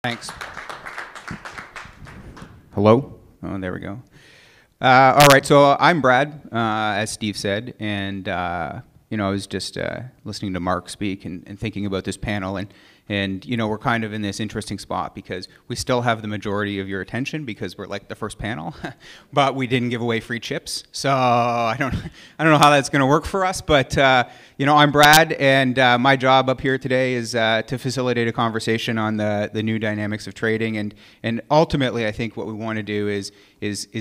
Thanks. Hello? Oh, there we go. All right, so I'm Brad, as Steve said, and I was just listening to Mark speak and thinking about this panel, and we're kind of in this interesting spot because we still have the majority of your attention because we're like the first panel, but we didn't give away free chips, so I don't know how that's going to work for us. But I'm Brad, and my job up here today is to facilitate a conversation on the new dynamics of trading, and ultimately I think what we want to do is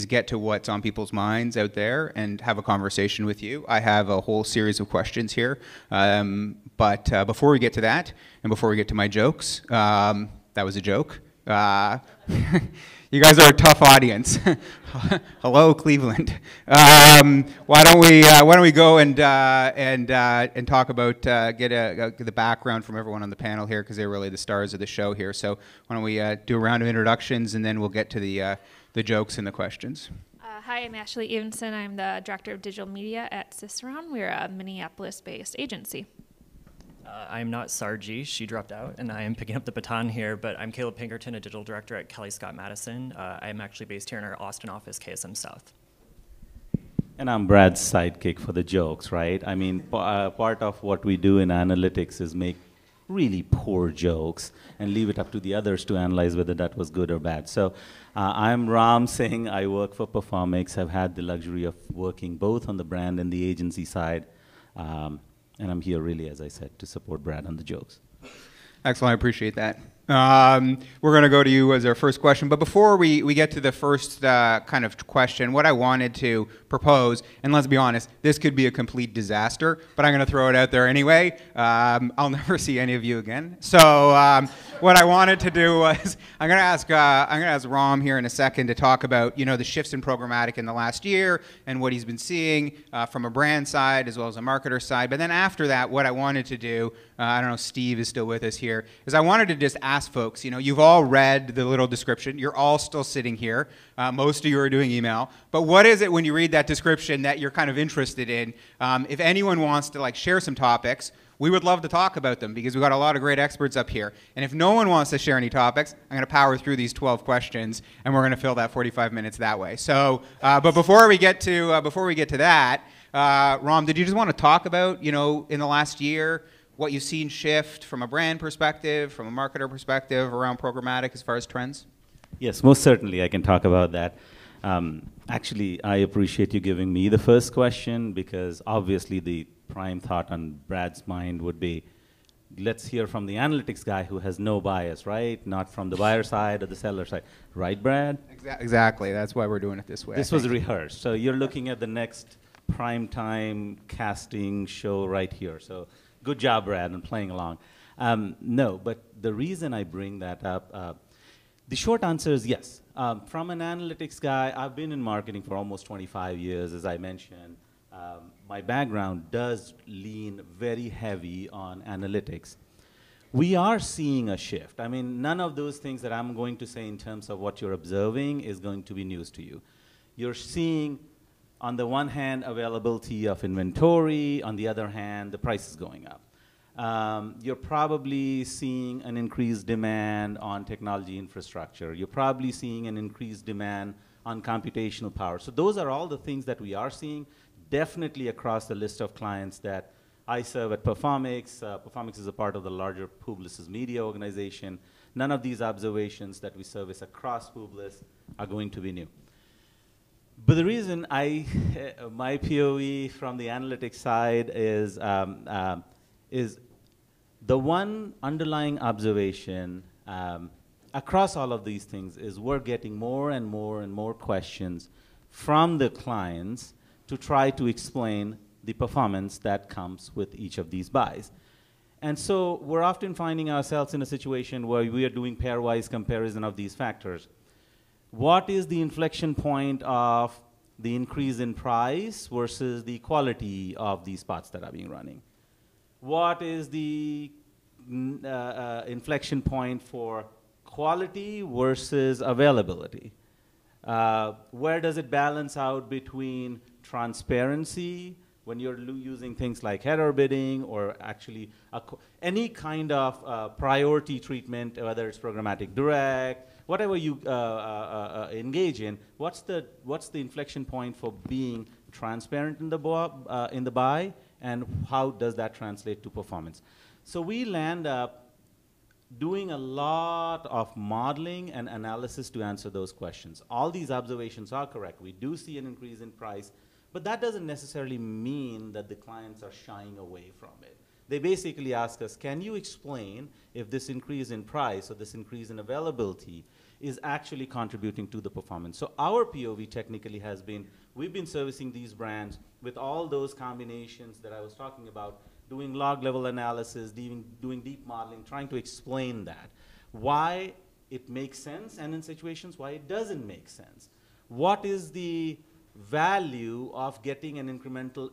get to what's on people's minds out there and have a conversation with you. I have a whole series of questions here, but before we get to that, and before we get to my jokes, that was a joke. You guys are a tough audience. Hello, Cleveland. Why don't we go and talk about get the background from everyone on the panel here, because they're really the stars of the show here. So why don't we do a round of introductions, and then we'll get to the jokes and the questions. Hi, I'm Ashley Evenson. I'm the Director of Digital Media at Ciceron. We're a Minneapolis-based agency. I'm not Sargi. She dropped out, and I am picking up the baton here, but I'm Caleb Pinkerton, a Digital Director at Kelly Scott Madison. I'm actually based here in our Austin office, KSM South. And I'm Brad's sidekick for the jokes, right? I mean, part of what we do in analytics is make really poor jokes and leave it up to the others to analyze whether that was good or bad. So I'm Ram Singh. I work for Performics. I've had the luxury of working both on the brand and the agency side. And I'm here really, as I said, to support Brad on the jokes. Excellent, I appreciate that. We're going to go to you as our first question, but before we get to the first kind of question, what I wanted to propose, and let's be honest, this could be a complete disaster, but I'm going to throw it out there anyway. I'll never see any of you again. So what I wanted to do was, I'm going to ask Ram here in a second to talk about the shifts in programmatic in the last year and what he's been seeing from a brand side as well as a marketer side. But then after that, what I wanted to do, I don't know if Steve is still with us here, is I wanted to just ask folks, you've all read the little description, you're all still sitting here, most of you are doing email, but what is it when you read that description that you're kind of interested in? If anyone wants to share some topics, we would love to talk about them because we've got a lot of great experts up here. And if no one wants to share any topics, I'm going to power through these 12 questions, and we're going to fill that 45 minutes that way. So, but before we get to that, Ram, did you just want to talk about, in the last year, what you've seen shift from a brand perspective, from a marketer perspective around programmatic as far as trends? Yes, most certainly I can talk about that. Actually, I appreciate you giving me the first question because obviously the prime thought on Brad's mind would be, let's hear from the analytics guy who has no bias, right? Not from the buyer side or the seller side. Right, Brad? Exactly. That's why we're doing it this way. This was rehearsed. So you're looking at the next prime time casting show right here. So good job, Brad, on playing along. No, but the reason I bring that up, the short answer is yes. From an analytics guy, I've been in marketing for almost 25 years, as I mentioned. My background does lean very heavy on analytics. We are seeing a shift. I mean, none of those things that I'm going to say in terms of what you're observing is going to be news to you. You're seeing, on the one hand, availability of inventory. On the other hand, the price is going up. You're probably seeing an increased demand on technology infrastructure. You're probably seeing an increased demand on computational power. So those are all the things that we are seeing, definitely across the list of clients that I serve at Performics. Performics is a part of the larger Publicis media organization. None of these observations that we service across Publicis are going to be new. But the reason my POV from the analytics side is the one underlying observation across all of these things is we're getting more and more and more questions from the clients to try to explain the performance that comes with each of these buys. And so we're often finding ourselves in a situation where we are doing pairwise comparison of these factors. What is the inflection point of the increase in price versus the quality of these spots that are being running? What is the inflection point for quality versus availability? Where does it balance out between transparency when you're using things like header bidding or actually any kind of priority treatment, whether it's programmatic direct, whatever you engage in, what's the inflection point for being transparent in the buy, and how does that translate to performance? So we land up doing a lot of modeling and analysis to answer those questions. All these observations are correct. We do see an increase in price, but that doesn't necessarily mean that the clients are shying away from it. They basically ask us, can you explain if this increase in price or this increase in availability is actually contributing to the performance? So our POV technically has been, we've been servicing these brands with all those combinations that I was talking about, doing log level analysis, doing deep modeling, trying to explain that. Why it makes sense, and in situations why it doesn't make sense. What is the value of getting an incremental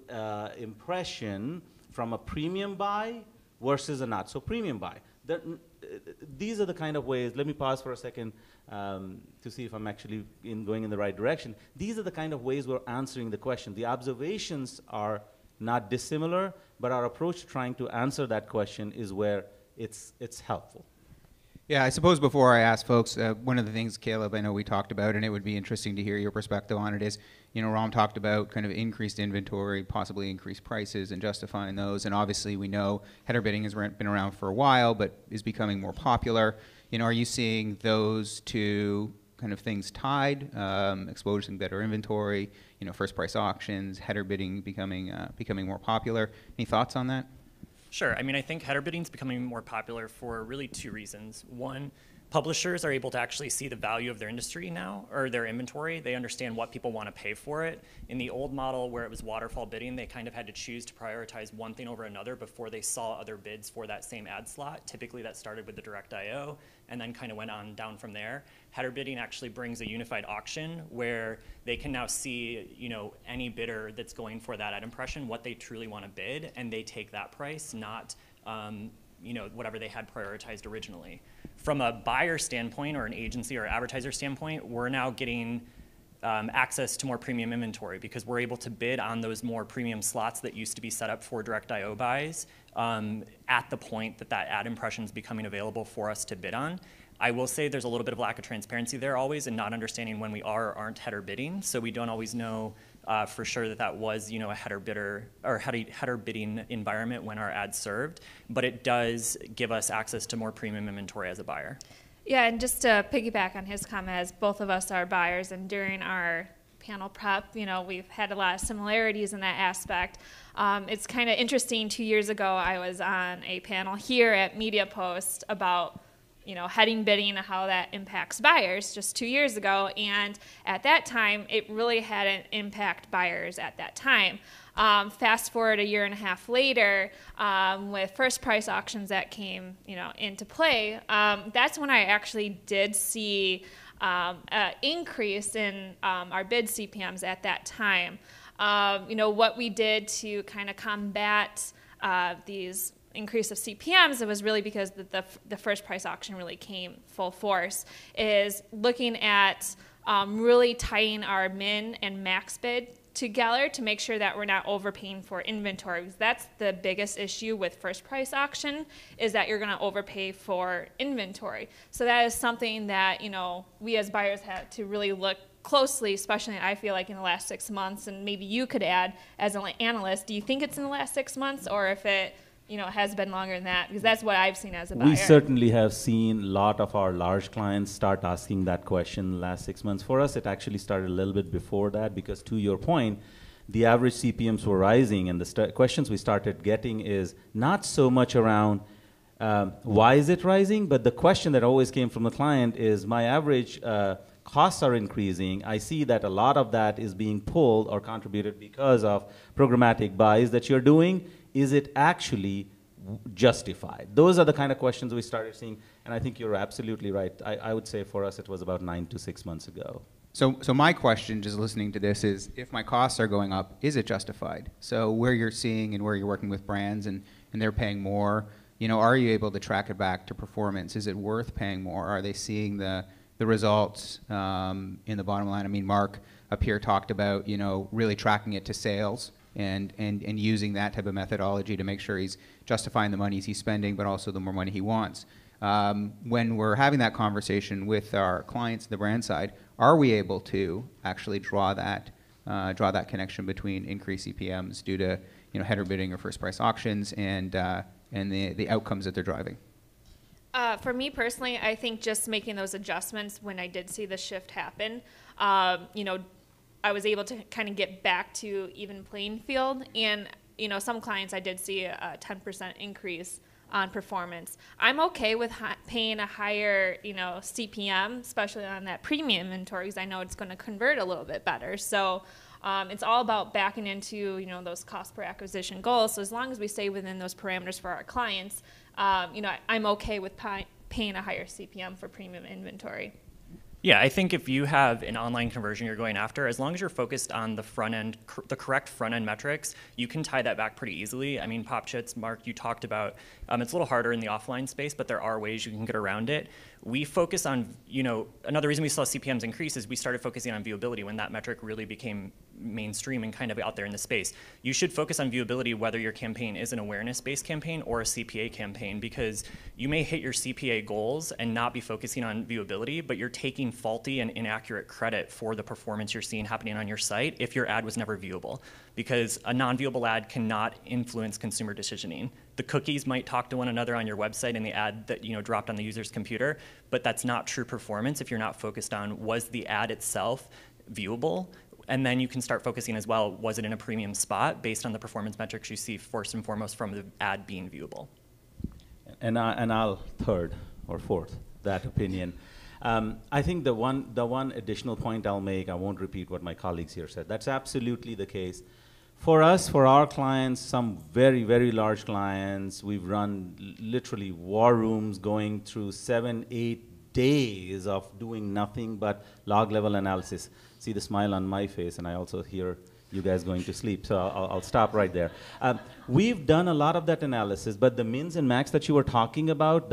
impression from a premium buy versus a not so premium buy? These are the kind of ways, let me pause for a second to see if I'm actually going in the right direction. These are the kind of ways we're answering the question. The observations are not dissimilar, but our approach to trying to answer that question is where it's helpful. Yeah, I suppose before I ask folks, one of the things, Caleb, I know we talked about, and it would be interesting to hear your perspective on it, is, you know, Ram talked about kind of increased inventory, possibly increased prices, and justifying those. And obviously, we know header bidding has been around for a while, but is becoming more popular. You know, are you seeing those two kind of things tied, exposing better inventory, you know, first price auctions, header bidding becoming more popular? Any thoughts on that? Sure. I mean, I think header bidding is becoming more popular for really two reasons. One, publishers are able to actually see the value of their industry now, or their inventory. They understand what people want to pay for it. In the old model where it was waterfall bidding, they kind of had to choose to prioritize one thing over another before they saw other bids for that same ad slot. Typically that started with the direct IO and then kind of went on down from there. Header bidding actually brings a unified auction where they can now see, you know, any bidder that's going for that ad impression, what they truly want to bid, and they take that price, not you know, whatever they had prioritized originally. From a buyer standpoint or an agency or advertiser standpoint, we're now getting access to more premium inventory because we're able to bid on those more premium slots that used to be set up for direct IO buys at the point that that ad impression is becoming available for us to bid on. I will say there's a little bit of lack of transparency there always, and not understanding when we are or aren't header bidding, so we don't always know for sure that that was, you know, a header bidder or header bidding environment when our ads served, but it does give us access to more premium inventory as a buyer. Yeah, and just to piggyback on his comment, as both of us are buyers, and during our panel prep, you know, we've had a lot of similarities in that aspect. It's kind of interesting. 2 years ago, I was on a panel here at Media Post about, you know, heading bidding and how that impacts buyers just 2 years ago. And at that time, it really hadn't impacted buyers at that time. Fast forward a year and a half later, with first price auctions that came, you know, into play, that's when I actually did see an increase in our bid CPMs at that time. You know, what we did to kind of combat these increase of CPMs, it was really because the first price auction really came full force, is looking at really tying our min and max bid together to make sure that we're not overpaying for inventory, because that's the biggest issue with first price auction, is that you're going to overpay for inventory. So that is something that, you know, we as buyers have to really look closely, especially I feel like in the last 6 months, and maybe you could add as an analyst, do you think it's in the last 6 months, or if it, you know, has been longer than that? Because that's what I've seen as a buyer. We certainly have seen a lot of our large clients start asking that question in the last 6 months. For us, it actually started a little bit before that, because to your point, the average CPMs were rising, and the questions we started getting is not so much around why is it rising, but the question that always came from the client is, my average costs are increasing. I see that a lot of that is being pulled or contributed because of programmatic buys that you're doing. Is it actually justified? Those are the kind of questions we started seeing, and I think you're absolutely right. I would say for us it was about 9 to 6 months ago. So my question, just listening to this, is if my costs are going up, is it justified? So where you're seeing and where you're working with brands and they're paying more, you know, are you able to track it back to performance? Is it worth paying more? Are they seeing the results in the bottom line? I mean, Mark up here talked about, you know, really tracking it to sales. and using that type of methodology to make sure he's justifying the monies he's spending, but also the more money he wants. When we're having that conversation with our clients, the brand side, are we able to actually draw that connection between increased CPMs due to header bidding or first price auctions and the outcomes that they're driving? For me personally, I think just making those adjustments when I did see the shift happen, I was able to kind of get back to even playing field. And, some clients I did see a 10% increase on performance. I'm okay with paying a higher, CPM, especially on that premium inventory, because I know it's going to convert a little bit better. So it's all about backing into, those cost per acquisition goals. So as long as we stay within those parameters for our clients, I'm okay with paying a higher CPM for premium inventory. Yeah, I think if you have an online conversion you're going after, as long as you're focused on the front end, the correct front end metrics, you can tie that back pretty easily. I mean, Pop Chits, Mark, you talked about, it's a little harder in the offline space, but there are ways you can get around it. We focus on, another reason we saw CPMs increase is we started focusing on viewability when that metric really became mainstream and kind of out there in the space. You should focus on viewability whether your campaign is an awareness-based campaign or a CPA campaign, because you may hit your CPA goals and not be focusing on viewability, but you're taking faulty and inaccurate credit for the performance you're seeing happening on your site if your ad was never viewable, because a non-viewable ad cannot influence consumer decisioning. The cookies might talk to one another on your website and the ad that dropped on the user's computer, but that's not true performance if you're not focused on was the ad itself viewable. And then you can start focusing as well, was it in a premium spot based on the performance metrics you see first and foremost from the ad being viewable. And I'll third or fourth that opinion. I think the one additional point I'll make, I won't repeat what my colleagues here said. That's absolutely the case. For us, for our clients, some very, very large clients, we've run literally war rooms going through 7-8 days of doing nothing but log level analysis. See the smile on my face, and I also hear you guys going to sleep, so I'll stop right there. We've done a lot of that analysis, but the mins and max that you were talking about,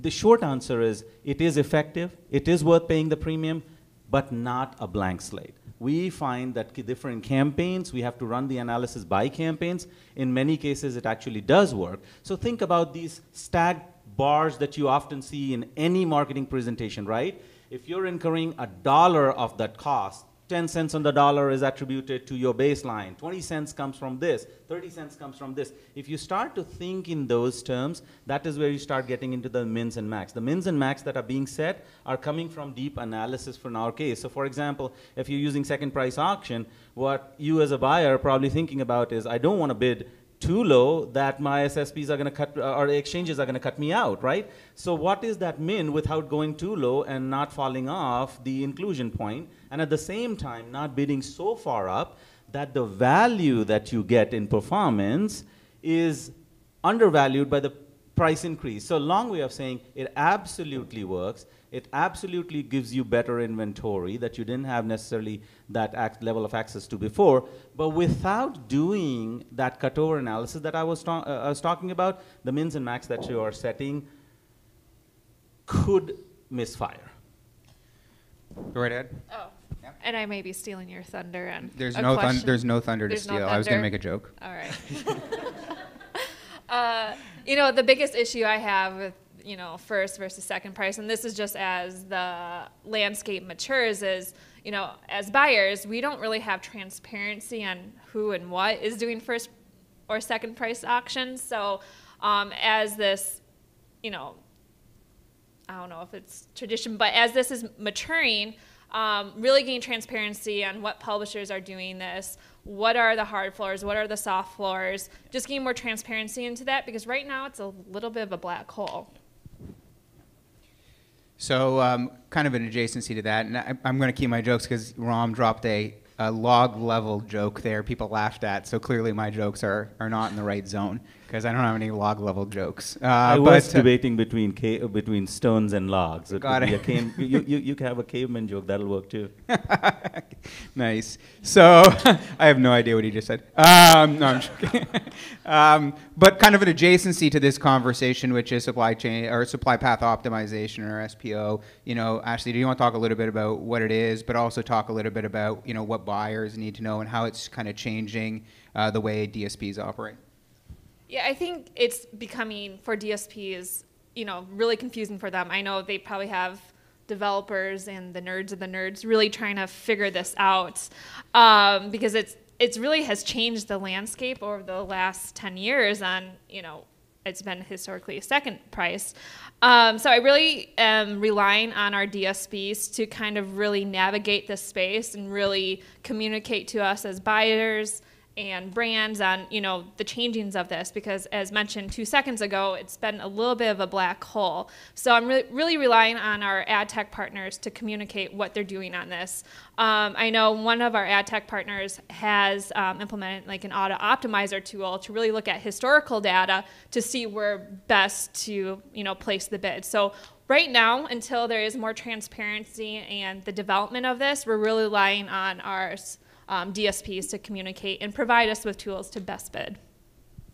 the short answer is it is effective, it is worth paying the premium, but not a blank slate. We find that different campaigns, we have to run the analysis by campaigns. In many cases, it actually does work. So think about these stacked bars that you often see in any marketing presentation, right? If you're incurring $1 of that cost, 10 cents on the dollar is attributed to your baseline, 20 cents comes from this, 30 cents comes from this. If you start to think in those terms, that is where you start getting into the mins and max. The mins and max that are being set are coming from deep analysis from our case. So for example, if you're using second price auction, what you as a buyer are probably thinking about is, I don't want to bid too low that my SSPs are going to cut, or exchanges are going to cut me out, right? So what is that min without going too low and not falling off the inclusion point, and at the same time not bidding so far up that the value that you get in performance is undervalued by the price increase? So long way of saying it absolutely works. It absolutely gives you better inventory that you didn't have necessarily that level of access to before. But without doing that cutover analysis that I was talking about, the mins and max that you are setting could misfire. Go right ahead. Oh, yeah. And I may be stealing your thunder. And there's no thunder to steal. I was going to make a joke. All right. The biggest issue I have with first versus second price, and this is just as the landscape matures, is, as buyers, we don't really have transparency on who and what is doing first or second price auctions. So as this, I don't know if it's tradition, but as this is maturing, really getting transparency on what publishers are doing this, what are the hard floors, what are the soft floors, just getting more transparency into that, because right now it's a little bit of a black hole. So kind of an adjacency to that, and I'm going to keep my jokes because Ram dropped a log level joke there people laughed at, so clearly my jokes are not in the right zone. because I don't have any log level jokes. I was debating between stones and logs. Got it. You can have a caveman joke. That'll work too. Nice. So I have no idea what he just said. No, I'm joking. But kind of an adjacency to this conversation, which is supply chain or supply path optimization or SPO. You know, Ashley, do you want to talk a little bit about what it is, but also talk a little bit about, you know, what buyers need to know and how it's kind of changing the way DSPs operate? Yeah, I think it's becoming, for DSPs, you know, really confusing for them. I know they probably have developers and the nerds of the nerds really trying to figure this out because it's really has changed the landscape over the last 10 years on, you know, it's been historically a second price. So I really am relying on our DSPs to kind of really navigate this space and really communicate to us as buyers and brands on, you know, the changings of this, because as mentioned 2 seconds ago, it's been a little bit of a black hole. So I'm really relying on our ad tech partners to communicate what they're doing on this. I know one of our ad tech partners has implemented like an auto optimizer tool to really look at historical data to see where best to, you know, place the bid. So right now, until there is more transparency and the development of this, we're really relying on our DSPs to communicate and provide us with tools to best bid.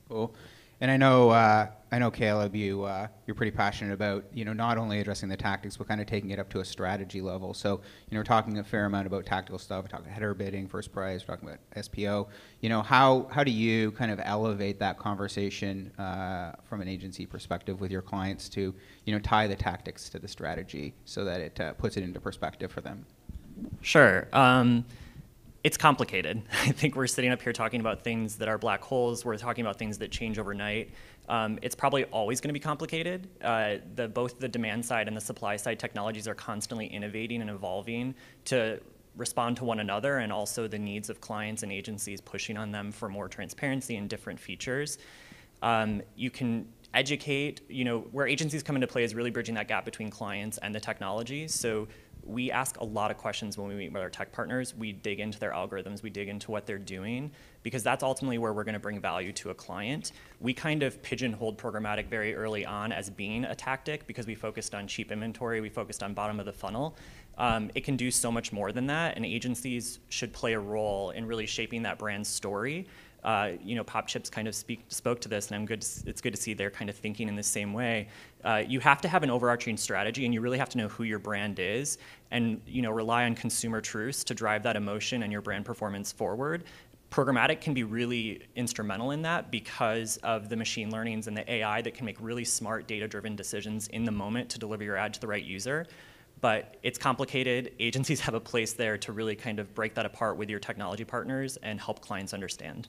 Cool. And I know Caleb, you're pretty passionate about, you know, not only addressing the tactics, but kind of taking it up to a strategy level. So, you know, we're talking a fair amount about tactical stuff. We're talking header bidding, first price, we're talking about SPO. You know, how do you kind of elevate that conversation from an agency perspective with your clients to, you know, tie the tactics to the strategy so that it puts it into perspective for them? Sure. It's complicated. I think we're sitting up here talking about things that are black holes. We're talking about things that change overnight. It's probably always going to be complicated. Both the demand side and the supply side technologies are constantly innovating and evolving to respond to one another, and also the needs of clients and agencies pushing on them for more transparency and different features. You can educate, you know, where agencies come into play is really bridging that gap between clients and the technology. So we ask a lot of questions when we meet with our tech partners. We dig into their algorithms, we dig into what they're doing, because that's ultimately where we're going to bring value to a client. We kind of pigeonholed programmatic very early on as being a tactic because we focused on cheap inventory, we focused on bottom of the funnel. It can do so much more than that, and agencies should play a role in really shaping that brand's story. You know, PopChips kind of spoke to this, and it's good to see they're kind of thinking in the same way. You have to have an overarching strategy, and you really have to know who your brand is, and, you know, rely on consumer truths to drive that emotion and your brand performance forward. Programmatic can be really instrumental in that because of the machine learnings and the AI that can make really smart data-driven decisions in the moment to deliver your ad to the right user. But it's complicated. Agencies have a place there to really kind of break that apart with your technology partners and help clients understand.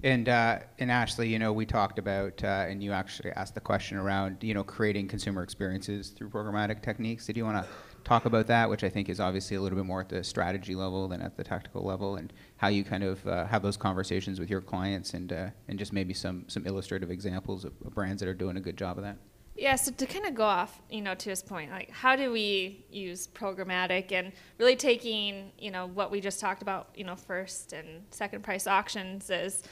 And Ashley, you know, we talked about, and you actually asked the question around, you know, creating consumer experiences through programmatic techniques. Did you want to talk about that, which I think is obviously a little bit more at the strategy level than at the tactical level, and how you kind of have those conversations with your clients, and just maybe some illustrative examples of brands that are doing a good job of that? Yeah, so to kind of go off, you know, to his point, like how do we use programmatic and really taking, you know, what we just talked about, you know, first and second price auctions is,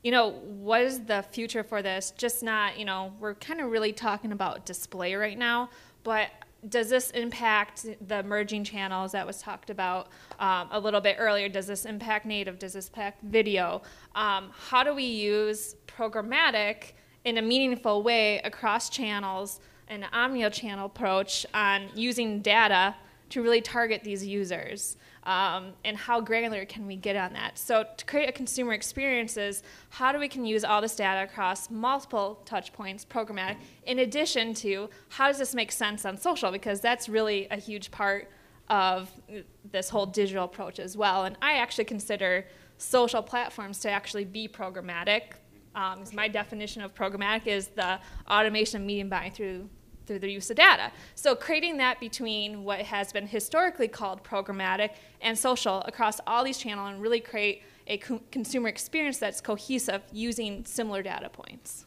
you know, what is the future for this? Just not, you know, we're kind of really talking about display right now, but does this impact the emerging channels that was talked about a little bit earlier? Does this impact native? Does this impact video? How do we use programmatic in a meaningful way across channels, an omni-channel approach on using data to really target these users? And how granular can we get on that? So to create a consumer experiences, how do we can use all this data across multiple touch points, programmatic, in addition to how does this make sense on social? Because that's really a huge part of this whole digital approach as well. And I actually consider social platforms to actually be programmatic. My definition of programmatic is the automation of medium buying through the use of data. So creating that between what has been historically called programmatic and social across all these channels and really create a consumer experience that's cohesive using similar data points.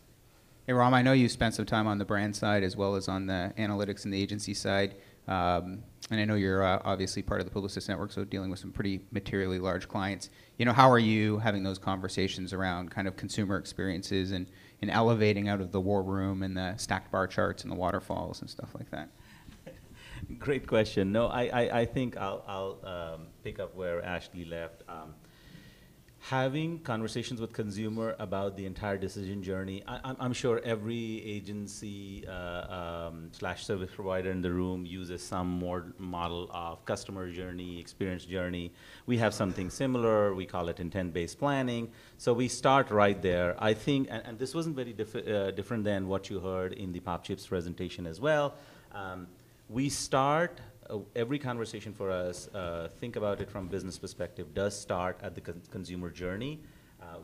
Hey, Ram, I know you spent some time on the brand side as well as on the analytics and the agency side. And I know you're obviously part of the Publicist Network, so dealing with some pretty materially large clients. You know, how are you having those conversations around kind of consumer experiences and elevating out of the war room and the stacked bar charts and the waterfalls and stuff like that? Great question. No, I think I'll pick up where Ashley left. Having conversations with consumer about the entire decision journey, I'm sure every agency slash service provider in the room uses some more model of customer journey, experience journey. We have something similar. We call it intent-based planning. So we start right there. I think, and this wasn't very different than what you heard in the PopChip's presentation as well. We start every conversation for us, think about it from business perspective, does start at the consumer journey.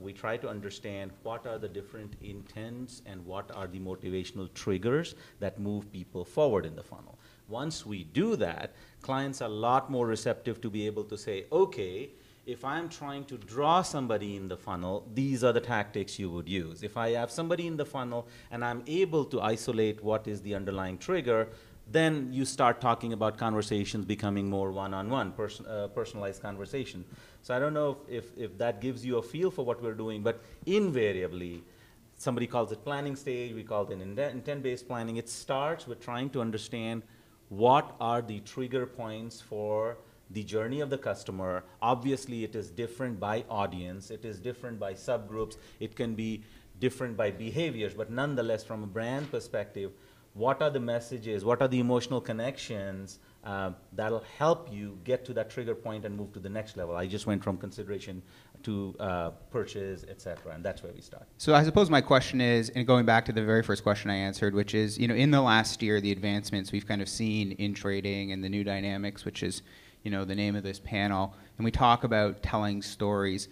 We try to understand what are the different intents and what are the motivational triggers that move people forward in the funnel. Once we do that, clients are a lot more receptive to be able to say, okay, if I'm trying to draw somebody in the funnel, these are the tactics you would use. If I have somebody in the funnel and I'm able to isolate what is the underlying trigger, then you start talking about conversations becoming more one-on-one, personalized conversation. So I don't know if that gives you a feel for what we're doing, but invariably, somebody calls it planning stage, we call it an intent-based planning. It starts with trying to understand what are the trigger points for the journey of the customer. Obviously, it is different by audience, it is different by subgroups, it can be different by behaviors, but nonetheless, from a brand perspective, what are the messages, what are the emotional connections that'll help you get to that trigger point and move to the next level. I just went from consideration to purchase, et cetera, and that's where we start. So I suppose my question is, and going back to the very first question I answered, which is, you know, in the last year, the advancements we've kind of seen in trading and the new dynamics, which is, you know, the name of this panel, and we talk about telling stories.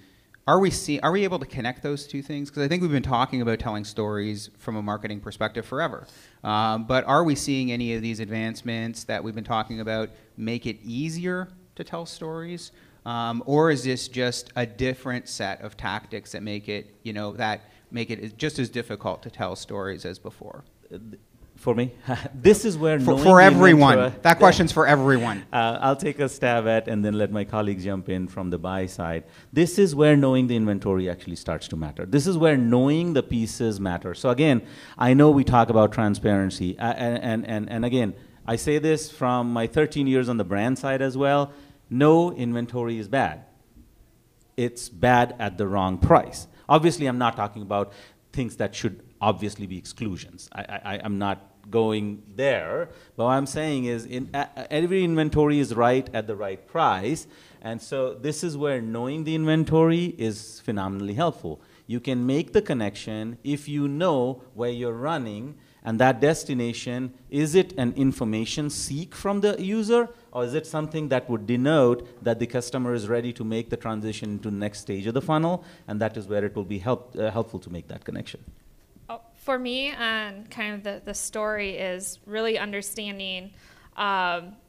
Are we able to connect those two things? Because I think we've been talking about telling stories from a marketing perspective forever. But are we seeing any of these advancements that we've been talking about make it easier to tell stories? Or is this just a different set of tactics that make it, you know, that make it just as difficult to tell stories as before? For me, this is where for everyone. That question's for everyone. I'll take a stab at and then let my colleagues jump in from the buy side. This is where knowing the inventory actually starts to matter. This is where knowing the pieces matter. So again, I know we talk about transparency, and again, I say this from my 13 years on the brand side as well. No inventory is bad. It's bad at the wrong price. Obviously, I'm not talking about things that should obviously be exclusions. I'm not going there, but what I'm saying is every inventory is right at the right price, and so this is where knowing the inventory is phenomenally helpful. You can make the connection if you know where you're running and that destination. Is it an information seek from the user, or is it something that would denote that the customer is ready to make the transition to the next stage of the funnel, and that is where it will be helpful to make that connection. For me, and kind of the story is really understanding,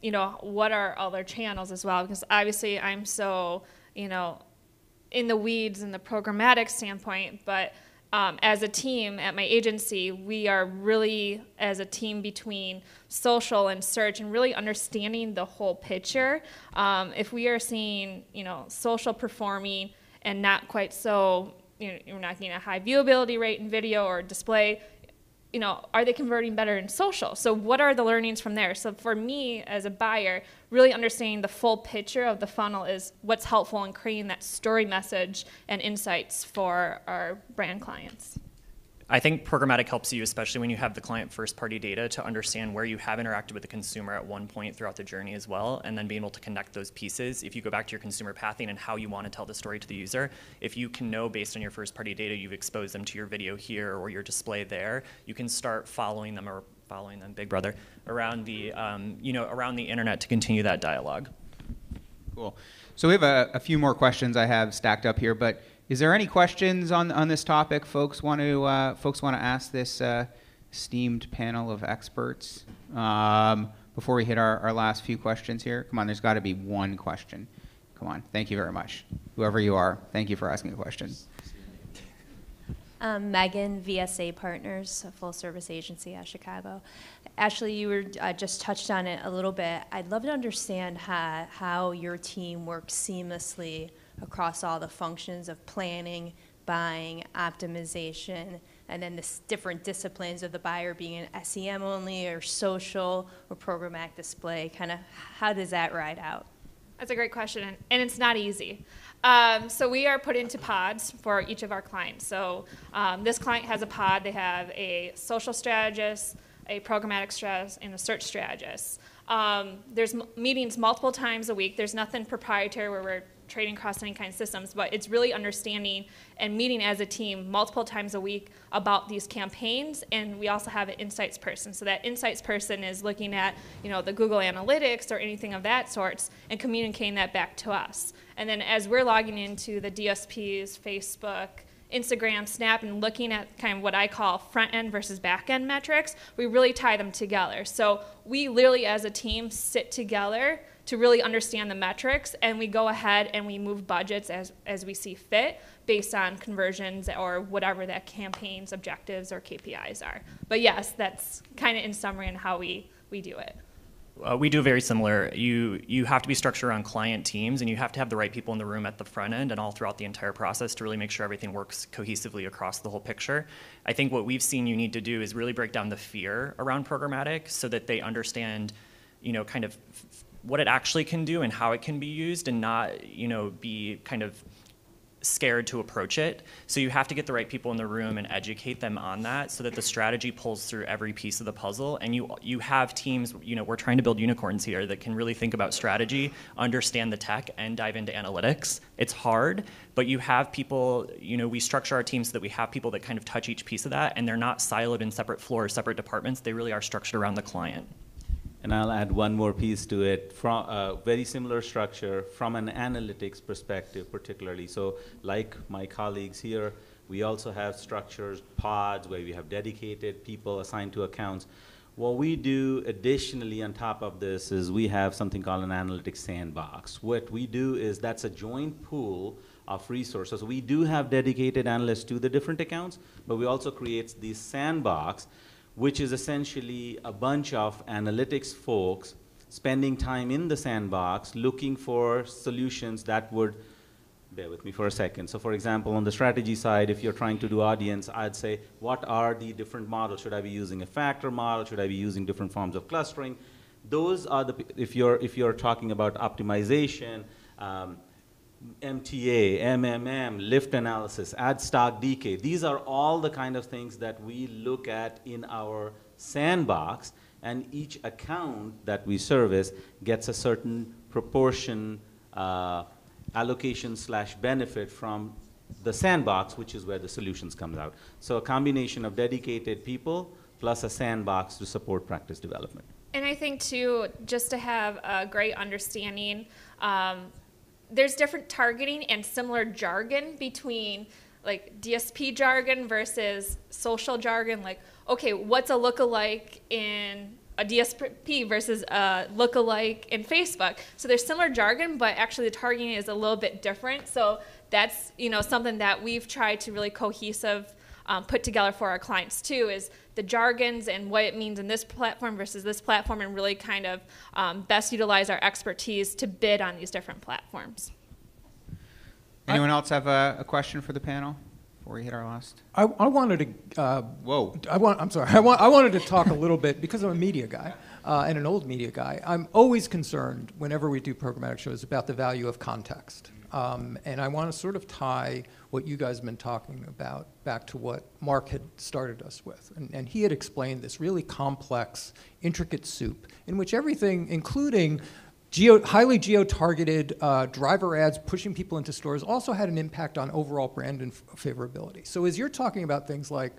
you know, what are other channels as well, because obviously I'm so, you know, in the weeds in the programmatic standpoint, but as a team at my agency, we are really, as a team between social and search, and really understanding the whole picture. If we are seeing, you know, social performing and not quite so, you know, you're not getting a high viewability rate in video or display, you know, are they converting better in social? So what are the learnings from there? So for me as a buyer, really understanding the full picture of the funnel is what's helpful in creating that story message and insights for our brand clients. I think programmatic helps you, especially when you have the client first-party data, to understand where you have interacted with the consumer at one point throughout the journey as well, and then being able to connect those pieces. If you go back to your consumer pathing and how you want to tell the story to the user, if you can know based on your first-party data you've exposed them to your video here or your display there, you can start following them, Big Brother, around the you know, around the internet to continue that dialogue. Cool. So we have a few more questions I have stacked up here, but is there any questions on this topic folks want to ask this esteemed panel of experts before we hit our last few questions here? Come on, there's got to be one question. Come on, thank you very much. Whoever you are, thank you for asking a question. Megan, VSA Partners, a full-service agency out of Chicago. Ashley, you were just touched on it a little bit. I'd love to understand how your team works seamlessly across all the functions of planning, buying, optimization, and then the different disciplines of the buyer being an SEM only or social or programmatic display. Kind of how does that ride out? That's a great question, and it's not easy. So we are put into pods for each of our clients. So this client has a pod. They have a social strategist, a programmatic strategist, and a search strategist. There's meetings multiple times a week. There's nothing proprietary where we're trading across any kind of systems, but it's really understanding and meeting as a team multiple times a week about these campaigns. And we also have an insights person. So that insights person is looking at, the Google Analytics or anything of that sorts and communicating that back to us. And then as we're logging into the DSPs, Facebook, Instagram, Snap, and looking at kind of what I call front-end versus back-end metrics, we really tie them together. So we literally, as a team, sit together to really understand the metrics, and we go ahead and we move budgets as we see fit based on conversions or whatever that campaign's objectives or KPIs are. But yes, that's kind of in summary on how we do it. We do very similar. You have to be structured around client teams, and you have to have the right people in the room at the front end and all throughout the entire process to really make sure everything works cohesively across the whole picture. I think what we've seen you need to do is really break down the fear around programmatic so that they understand, kind of what it actually can do and how it can be used, and not, be kind of scared to approach it. So you have to get the right people in the room and educate them on that so that the strategy pulls through every piece of the puzzle. And you have teams, we're trying to build unicorns here that can really think about strategy, understand the tech, and dive into analytics. It's hard, but you have people, we structure our teams so that we have people that kind of touch each piece of that, and they're not siloed in separate floors, separate departments. They really are structured around the client. And I'll add one more piece to it, from a very similar structure from an analytics perspective particularly. So like my colleagues here, we also have structures, pods, where we have dedicated people assigned to accounts. What we do additionally on top of this is we have something called an analytics sandbox. What we do is that's a joint pool of resources. We do have dedicated analysts to the different accounts, but we also create this sandbox, which is essentially a bunch of analytics folks spending time in the sandbox looking for solutions that would, bear with me for a second. So for example, on the strategy side, if you're trying to do audience, I'd say, what are the different models? Should I be using a factor model? Should I be using different forms of clustering? Those are the, if you're talking about optimization, MTA, MMM, lift analysis, ad stock decay. These are all the kind of things that we look at in our sandbox, and each account that we service gets a certain proportion allocation / benefit from the sandbox, which is where the solutions comes out. So a combination of dedicated people plus a sandbox to support practice development. And I think too, just to have a great understanding, there's different targeting and similar jargon between like DSP jargon versus social jargon. Like, okay, what's a lookalike in a DSP versus a lookalike in Facebook? So there's similar jargon, but actually the targeting is a little bit different. So that's something that we've tried to really cohesive put together for our clients too, is the jargons and what it means in this platform versus this platform, and really kind of best utilize our expertise to bid on these different platforms. Anyone else have a question for the panel before we hit our last? I wanted to. Whoa. I'm sorry. I wanted to talk a little bit because I'm a media guy and an old media guy. I'm always concerned whenever we do programmatic shows about the value of context. And I want to sort of tie what you guys have been talking about back to what Mark had started us with. And he had explained this really complex, intricate soup in which everything, including highly geo-targeted driver ads pushing people into stores, also had an impact on overall brand and favorability. So as you're talking about things like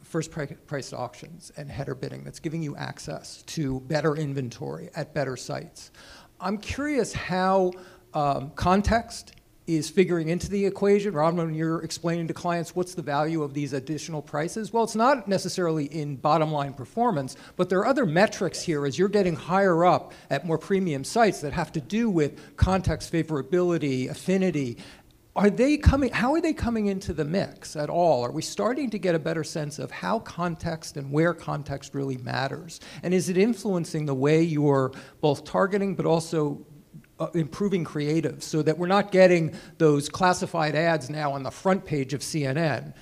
first priced auctions and header bidding that's giving you access to better inventory at better sites, I'm curious how context is figuring into the equation. Ron, when you're explaining to clients what's the value of these additional prices, well, it's not necessarily in bottom line performance, but there are other metrics here as you're getting higher up at more premium sites that have to do with context, favorability, affinity. Are they coming? How are they coming into the mix at all? Are we starting to get a better sense of how context and where context really matters? And is it influencing the way you're both targeting but also improving creative, so that we're not getting those classified ads now on the front page of CNN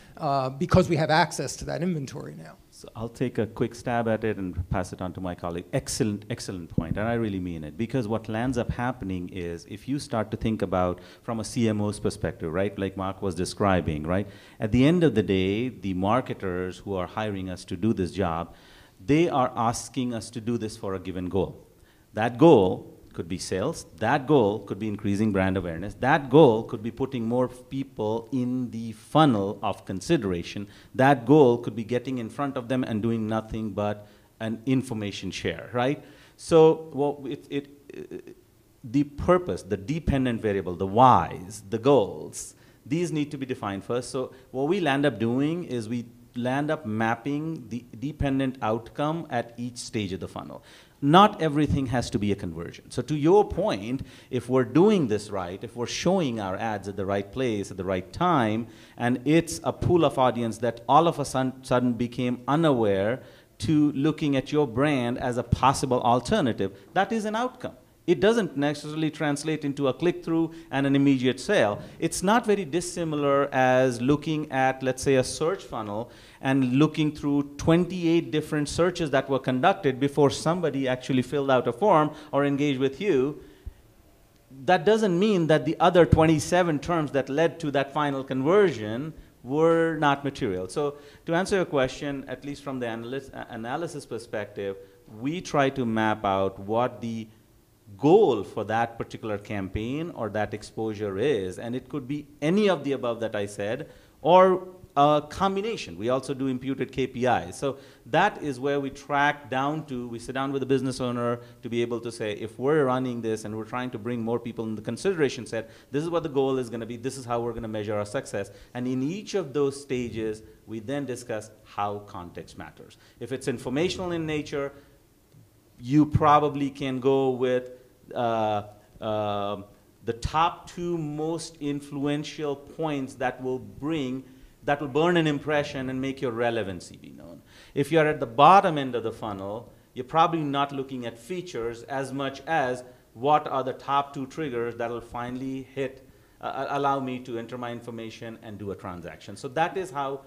because we have access to that inventory now? So I'll take a quick stab at it and pass it on to my colleague. Excellent, excellent point, and I really mean it. Because what lands up happening is, if you start to think about from a CMO's perspective, right, like Mark was describing, right, at the end of the day, the marketers who are hiring us to do this job, they are asking us to do this for a given goal. That goal could be sales. That goal could be increasing brand awareness. That goal could be putting more people in the funnel of consideration. That goal could be getting in front of them and doing nothing but an information share, right? So the purpose, the dependent variable, the whys, the goals, these need to be defined first. So what we land up doing is we land up mapping the dependent outcome at each stage of the funnel. Not everything has to be a conversion. So to your point, if we're doing this right, if we're showing our ads at the right place at the right time, and it's a pool of audience that all of a sudden became unaware to looking at your brand as a possible alternative, that is an outcome. It doesn't necessarily translate into a click-through and an immediate sale. It's not very dissimilar as looking at, let's say, a search funnel and looking through 28 different searches that were conducted before somebody actually filled out a form or engaged with you. That doesn't mean that the other 27 terms that led to that final conversion were not material. So to answer your question, at least from the analysis perspective, we try to map out what the goal for that particular campaign or that exposure is, and it could be any of the above that I said, or a combination. We also do imputed KPIs. So that is where we track down to, we sit down with the business owner to be able to say, if we're running this and we're trying to bring more people in the consideration set, this is what the goal is going to be, this is how we're going to measure our success. And in each of those stages, we then discuss how context matters. If it's informational in nature, you probably can go with the top 2 most influential points that will burn an impression and make your relevancy be known. If you're at the bottom end of the funnel, you're probably not looking at features as much as what are the top 2 triggers that will finally allow me to enter my information and do a transaction. So that is how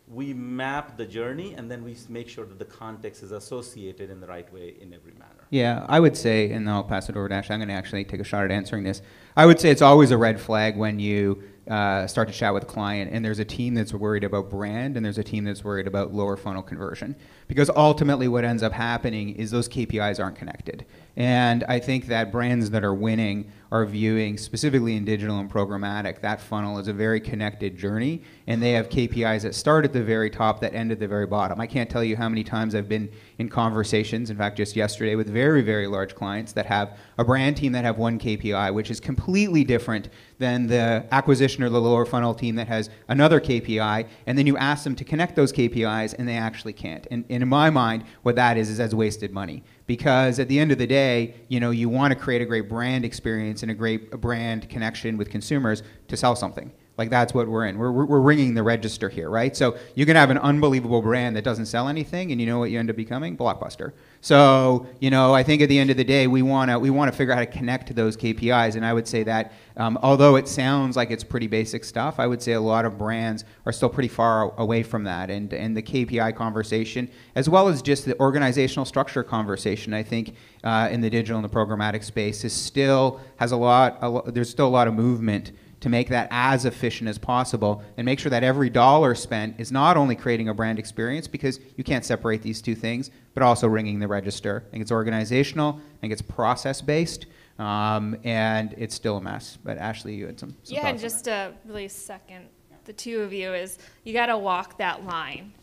we map the journey, and then we make sure that the context is associated in the right way in every manner. Yeah, I would say, and then I'll pass it over to Ashley, I'm going to actually take a shot at answering this. I would say it's always a red flag when you start to chat with a client and there's a team that's worried about brand and there's a team that's worried about lower funnel conversion. Because ultimately what ends up happening is those KPIs aren't connected. And I think that brands that are winning are viewing, specifically in digital and programmatic, that funnel is a very connected journey, and they have KPIs that start at the very top that end at the very bottom. I can't tell you how many times I've been in conversations, in fact just yesterday, with very, very large clients that have a brand team that have one KPI, which is completely different than the acquisition or the lower funnel team that has another KPI, and then you ask them to connect those KPIs and they actually can't. And in my mind, what that is as wasted money. Because at the end of the day, you want to create a great brand experience and a great brand connection with consumers to sell something. Like that's what we're in. We're ringing the register here, right? So you can have an unbelievable brand that doesn't sell anything, and you know what you end up becoming? Blockbuster. So I think at the end of the day, we want to figure out how to connect to those KPIs. And I would say that although it sounds like it's pretty basic stuff, I would say a lot of brands are still pretty far away from that. And the KPI conversation, as well as just the organizational structure conversation, I think in the digital and the programmatic space there's still a lot of movement to make that as efficient as possible and make sure that every dollar spent is not only creating a brand experience, because you can't separate these two things, but also ringing the register. I think it's organizational, I think it's process-based, and it's still a mess. But Ashley, you had some yeah, thoughts and just to really second the two of you is you got to walk that line,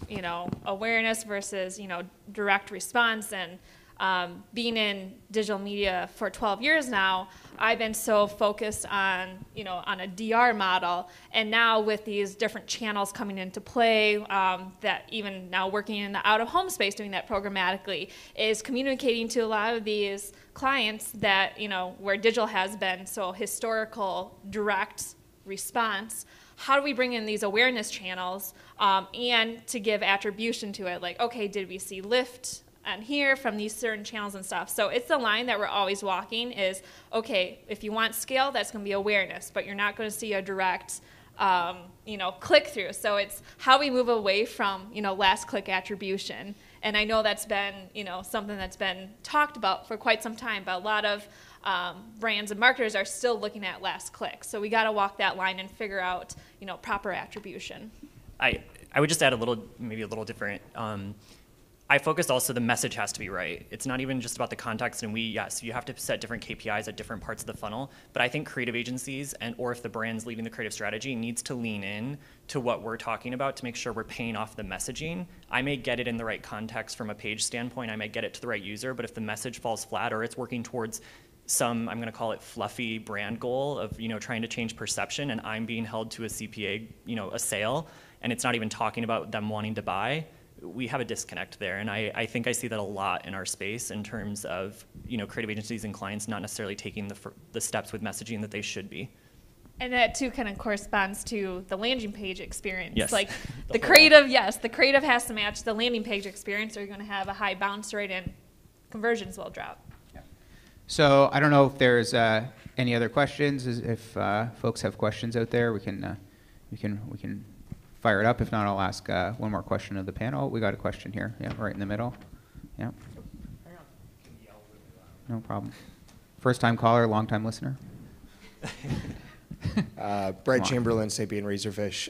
awareness versus, direct response. And being in digital media for 12 years now, I've been so focused on, on a DR model, and now with these different channels coming into play, that even now working in the out-of-home space, doing that programmatically, is communicating to a lot of these clients that, where digital has been so historical, direct response, how do we bring in these awareness channels and to give attribution to it? Like, okay, did we see lift on here from these certain channels and stuff? So it's the line that we're always walking is, okay, if you want scale, that's going to be awareness, but you're not going to see a direct click through. So it's how we move away from, last click attribution. And I know that's been, something that's been talked about for quite some time, but a lot of brands and marketers are still looking at last click. So we got to walk that line and figure out, proper attribution. I would just add maybe a little different. I focus also the message has to be right. It's not even just about the context, and yes, you have to set different KPIs at different parts of the funnel, but I think creative agencies or if the brand's leading the creative strategy needs to lean in to what we're talking about to make sure we're paying off the messaging. I may get it in the right context from a page standpoint, I may get it to the right user, but if the message falls flat or it's working towards some, I'm going to call it fluffy brand goal of, trying to change perception, and I'm being held to a CPA, a sale, and it's not even talking about them wanting to buy, we have a disconnect there. And I think I see that a lot in our space in terms of, creative agencies and clients not necessarily taking the steps with messaging that they should be. And that too kind of corresponds to the landing page experience. Yes. Like the creative has to match the landing page experience, or you're going to have a high bounce rate and conversions will drop. So I don't know if there's any other questions. If folks have questions out there, we can fire it up. If not, I'll ask one more question of the panel. We got a question here. Yeah, right in the middle. Yeah. No problem. First time caller, long time listener. Brett Chamberlain, Sapien Razorfish.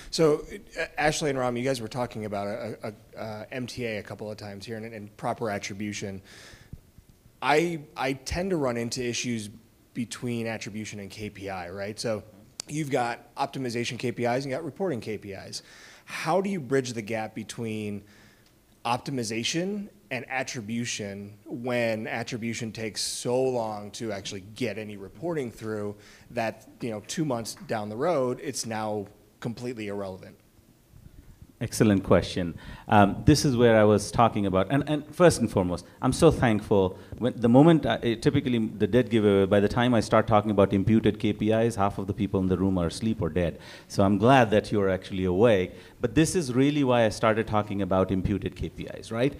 So Ashley and Ram, you guys were talking about a MTA a couple of times here and proper attribution. I tend to run into issues between attribution and KPI, right? So you've got optimization KPIs and you got reporting KPIs. How do you bridge the gap between optimization and attribution when attribution takes so long to actually get any reporting through that 2 months down the road, it's now completely irrelevant? Excellent question. This is where I was talking about, and first and foremost, I'm so thankful. The moment, typically the dead giveaway, by the time I start talking about imputed KPIs, half of the people in the room are asleep or dead. So I'm glad that you're actually awake. But this is really why I started talking about imputed KPIs, right?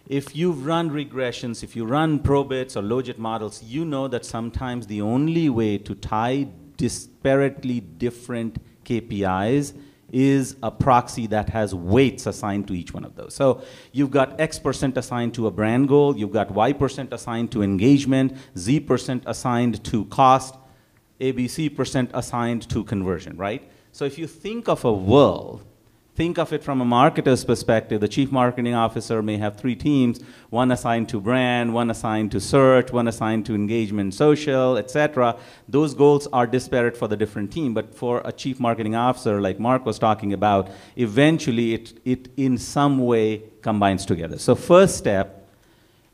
If you've run regressions, if you run probits or logit models, you know that sometimes the only way to tie disparately different KPIs is a proxy that has weights assigned to each one of those. So you've got X% assigned to a brand goal, you've got Y% assigned to engagement, Z% assigned to cost, ABC% assigned to conversion, right? So if you think of a world, think of it from a marketer's perspective. The chief marketing officer may have 3 teams, one assigned to brand, one assigned to search, one assigned to engagement, social, etc. Those goals are disparate for the different team, but for a chief marketing officer, like Mark was talking about, eventually it in some way combines together. So first step,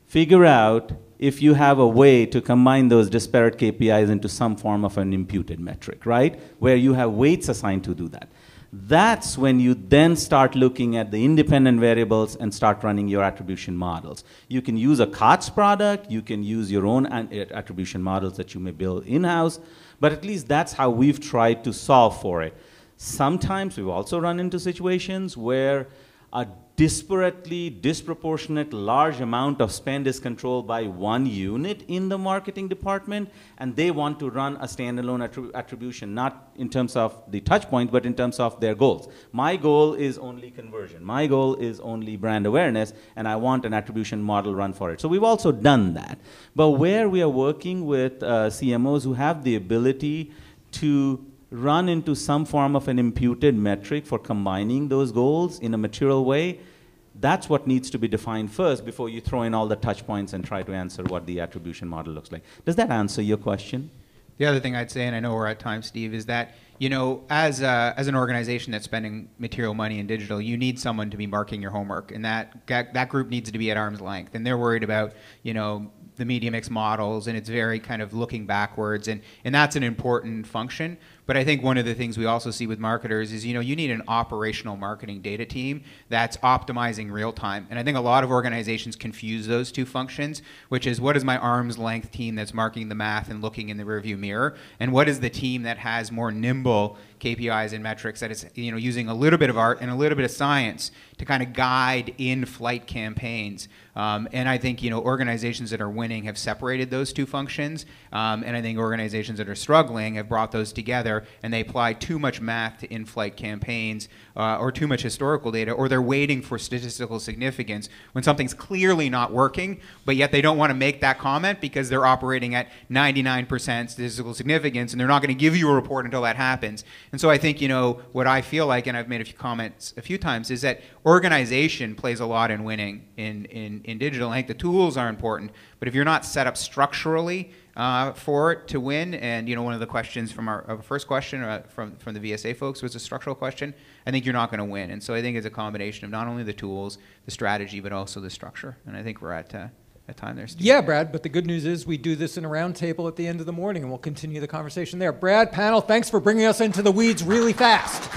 figure out if you have a way to combine those disparate KPIs into some form of an imputed metric, right? Where you have weights assigned to do that. That's when you then start looking at the independent variables and start running your attribution models. You can use a COTS product, you can use your own attribution models that you may build in-house, but at least that's how we've tried to solve for it. Sometimes we've also run into situations where a disproportionate large amount of spend is controlled by one unit in the marketing department, and they want to run a standalone attribution, not in terms of the touch point, but in terms of their goals. My goal is only conversion. My goal is only brand awareness, and I want an attribution model run for it. So we've also done that. But where we are working with CMOs who have the ability to run into some form of an imputed metric for combining those goals in a material way, that's what needs to be defined first before you throw in all the touch points and try to answer what the attribution model looks like. Does that answer your question? The other thing I'd say, and I know we're at time, Steve, is that as an organization that's spending material money in digital, you need someone to be marking your homework, and that group needs to be at arm's length, and they're worried about the media mix models, and it's very kind of looking backwards, and that's an important function. But I think one of the things we also see with marketers is, you need an operational marketing data team that's optimizing real time. And I think a lot of organizations confuse those two functions, which is, what is my arm's length team that's marking the math and looking in the rearview mirror? And what is the team that has more nimble KPIs and metrics that is, using a little bit of art and a little bit of science to kind of guide in-flight campaigns? And I think, organizations that are winning have separated those two functions. And I think organizations that are struggling have brought those together, and they apply too much math to in-flight campaigns, or too much historical data, or they're waiting for statistical significance when something's clearly not working, but yet they don't want to make that comment because they're operating at 99% statistical significance, and they're not going to give you a report until that happens. And so I think, what I feel like, and I've made a few comments a few times, is that organization plays a lot in winning in digital. I think the tools are important, but if you're not set up structurally for it to win, and one of the questions from our first question from the VSA folks was a structural question, I think you're not going to win. And so I think it's a combination of not only the tools, the strategy, but also the structure. And I think we're at time there, Steve. Yeah, Brad, but the good news is we do this in a round table at the end of the morning, and we'll continue the conversation there. Brad, panel, thanks for bringing us into the weeds really fast.